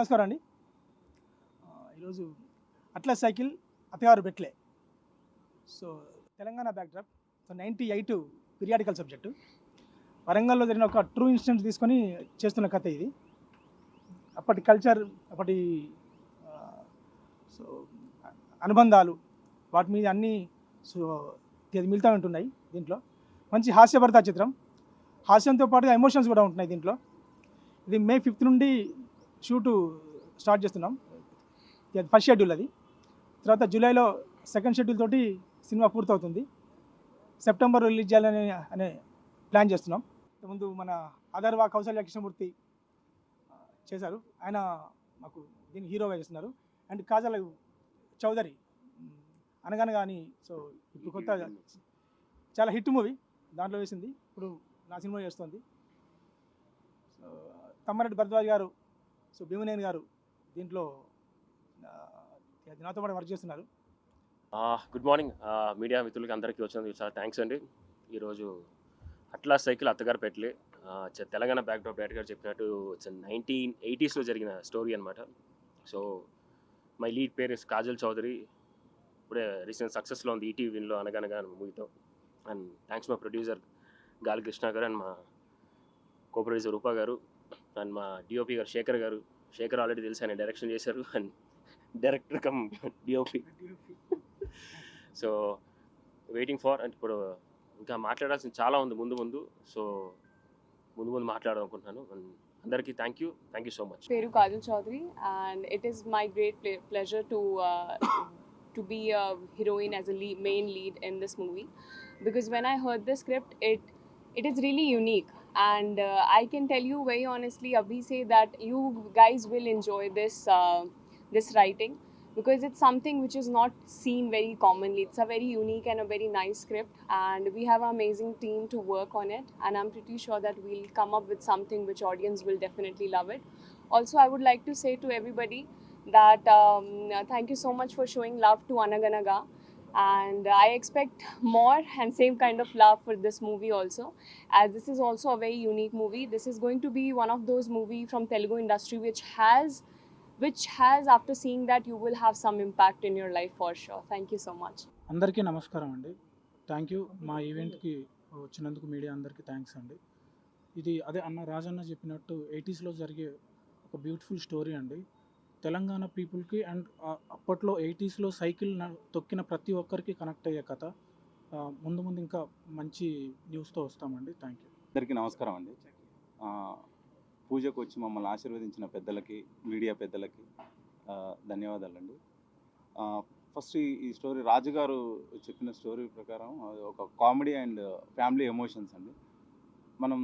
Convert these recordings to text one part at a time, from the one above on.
నమస్కారం అండి. ఈరోజు అట్లస్ సైకిల్ అత్తగారు బెట్లే. So Telangana backdrop. So 98 periodical subject. వరంగల్లో జరిగిన ఒక ట్రూ ఇన్సిడెంట్ తీసుకొని చేస్తున్న కథ ఇది. అప్పటి కల్చర్, అప్పటి సో అనుబంధాలు, వాటి మీద అన్నీ సో మిళితం ఉంటున్నాయి దీంట్లో. మంచి హాస్యభరిత చిత్రం. హాస్యంతో పాటుగా ఎమోషన్స్ కూడా ఉంటున్నాయి దీంట్లో. ఇది May 5th నుండి షూటు స్టార్ట్ చేస్తున్నాం. అది ఫస్ట్ షెడ్యూల్. అది తర్వాత జూలైలో సెకండ్ షెడ్యూల్ తోటి సినిమా పూర్తవుతుంది. సెప్టెంబర్ రిలీజ్ చేయాలని అనే ప్లాన్ చేస్తున్నాం. ముందు మన ఆదర్వా కౌసల్య కృష్ణమూర్తి చేశారు, ఆయన మాకు దీన్ని హీరోగా చేస్తున్నారు. అండ్ కాజల్ చౌదరి అనగనగా అని, సో ఇప్పుడు కొత్త చాలా హిట్ మూవీ దాంట్లో వేసింది, ఇప్పుడు నా సినిమా చేస్తుంది. సో తమ్మారెడ్డి భరద్వాజ్ గారు, సో భీమనేని గారు దీంట్లో నాతో పాటు వర్క్ చేస్తున్నారు. గుడ్ మార్నింగ్ మీడియా మిత్రులకి అందరికీ వచ్చినందుకు చాలా థ్యాంక్స్ అండి. ఈరోజు అట్లాస్ సైకిల్ అత్తగారు పెట్లే తెలంగాణ బ్యాక్డ్రాప్ డైరెక్టర్ గారు చెప్పినట్టు 1980s జరిగిన స్టోరీ అనమాట. సో మై లీడ్ పేరు కాజల్ చౌదరి. ఇప్పుడే రీసెంట్ సక్సెస్లో ఉంది ఈటీవీ విన్లో అనగనగా మూవీతో. అండ్ థ్యాంక్స్ మా ప్రొడ్యూసర్ గాలి కృష్ణ గారు, అండ్ మా కో ప్రొడ్యూసర్ రూపా గారు, అండ్ మా డిఓపి గారు శేఖర్ గారు. శేఖర్ ఆల్రెడీ తెలుసు, ఆయన డైరెక్షన్ చేశారు, and director come DOP. So waiting for, అంటే ఇప్పుడు ఇంకా మాట్లాడాల్సింది చాలా ఉంది ముందు. సో ముందు మాట్లాడదాం అనుకుంటున్నాను. అందరికీ థ్యాంక్ యూ సో మచ్. పేరు Kajal Chaudhary, and it is my great pleasure to be a heroine as a main lead in this movie, because when I heard the script, it is really unique, and I can tell you very honestly, Abhi, say that you guys will enjoy this writing, because it's something which is not seen very commonly. It's a very unique and a very nice script, and we have an amazing team to work on it, and I'm pretty sure that we'll come up with something which audience will definitely love it. Also, I would like to say to everybody that thank you so much for showing love to Anaganaga, and I expect more and same kind of love for this movie also, as this is also a very unique movie. This is going to be one of those movies from Telugu industry which has after seeing that you will have some impact in your life for sure. Thank you so much. అందరికీ నమస్కారం అండి. Thank you మా ఈవెంట్కి వచ్చినందుకు media అందరికీ thanks అండి. ఇది అదే రాజన్న చెప్పినట్టు 80sలో జరిగే ఒక బ్యూటిఫుల్ స్టోరీ అండి. తెలంగాణ పీపుల్కి అండ్ అప్పట్లో 80sలో సైకిల్ తొక్కిన ప్రతి ఒక్కరికి కనెక్ట్ అయ్యే కథ. ముందు ఇంకా మంచి న్యూస్తో వస్తామండి. Thank you. అందరికీ నమస్కారం అండి. పూజకు వచ్చి మమ్మల్ని ఆశీర్వదించిన పెద్దలకి, మీడియా పెద్దలకి ధన్యవాదాలండి. ఫస్ట్ ఈ స్టోరీ రాజుగారు చెప్పిన స్టోరీ ప్రకారం ఒక కామెడీ అండ్ ఫ్యామిలీ ఎమోషన్స్ అండి. మనం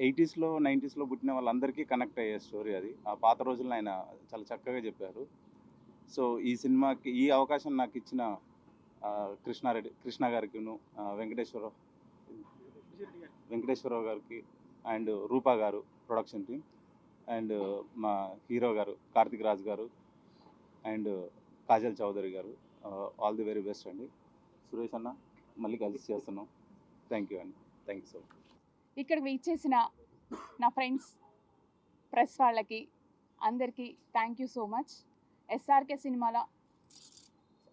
80sలో 90sలో పుట్టిన వాళ్ళందరికీ కనెక్ట్ అయ్యే స్టోరీ అది. ఆ పాత రోజుల్లో ఆయన చాలా చక్కగా చెప్పారు. సో ఈ సినిమాకి ఈ అవకాశం నాకు ఇచ్చిన కృష్ణ గారికిను, వెంకటేశ్వరరావు గారికి, అండ్ రూపా గారు ప్రొడక్షన్ టీం, అండ్ మా హీరో గారు కార్తిక్ రాజ్ గారు, అండ్ కాజల్ చౌదరి గారు, ఆల్ ది వెరీ బెస్ట్ అండి. సురేష్ అన్న మళ్ళీ కలిసి చేస్తున్నాం. థ్యాంక్ యూ అండి. Thank you so much. ఇక్కడ వెయిట్ చేసిన నా ఫ్రెండ్స్, ప్రెస్ వాళ్ళకి అందరికీ thank you so much. SRK సినిమాలో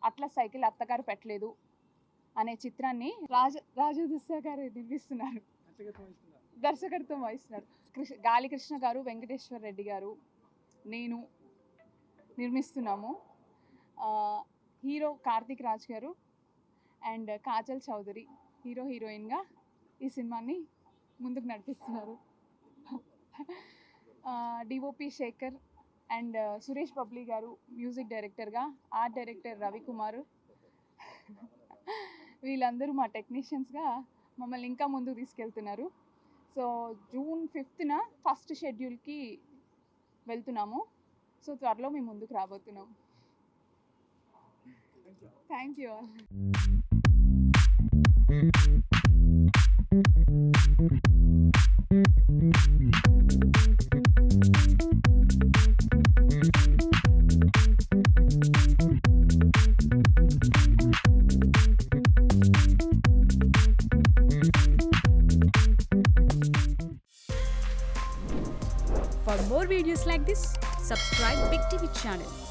అట్లస్ సైకిల్ అత్తగారు పెట్టలేదు అనే చిత్రాన్ని రాజదుస్సా గారు నిర్మిస్తున్నారు, దర్శకత్వం వహిస్తున్నారు. గాలి కృష్ణ గారు, వెంకటేశ్వర రెడ్డి గారు, నేను నిర్మిస్తున్నాము. హీరో కార్తిక్ రాజ్ గారు అండ్ కాజల్ చౌదరి హీరోయిన్గా ఈ సినిమాని ముందుకు నడిపిస్తున్నారు. డిఓపి శేఖర్ అండ్ సురేష్ బబ్లీ గారు మ్యూజిక్ డైరెక్టర్గా, ఆర్ట్ డైరెక్టర్ రవికుమార్, వీళ్ళందరూ మా టెక్నీషియన్స్గా మమ్మల్ని ఇంకా ముందుకు తీసుకెళ్తున్నారు. సో June 5th ఫస్ట్ షెడ్యూల్కి వెళ్తున్నాము. సో త్వరలో మేము ముందుకు రాబోతున్నాం. Thank you all. For more videos like this, Subscribe Big TV channel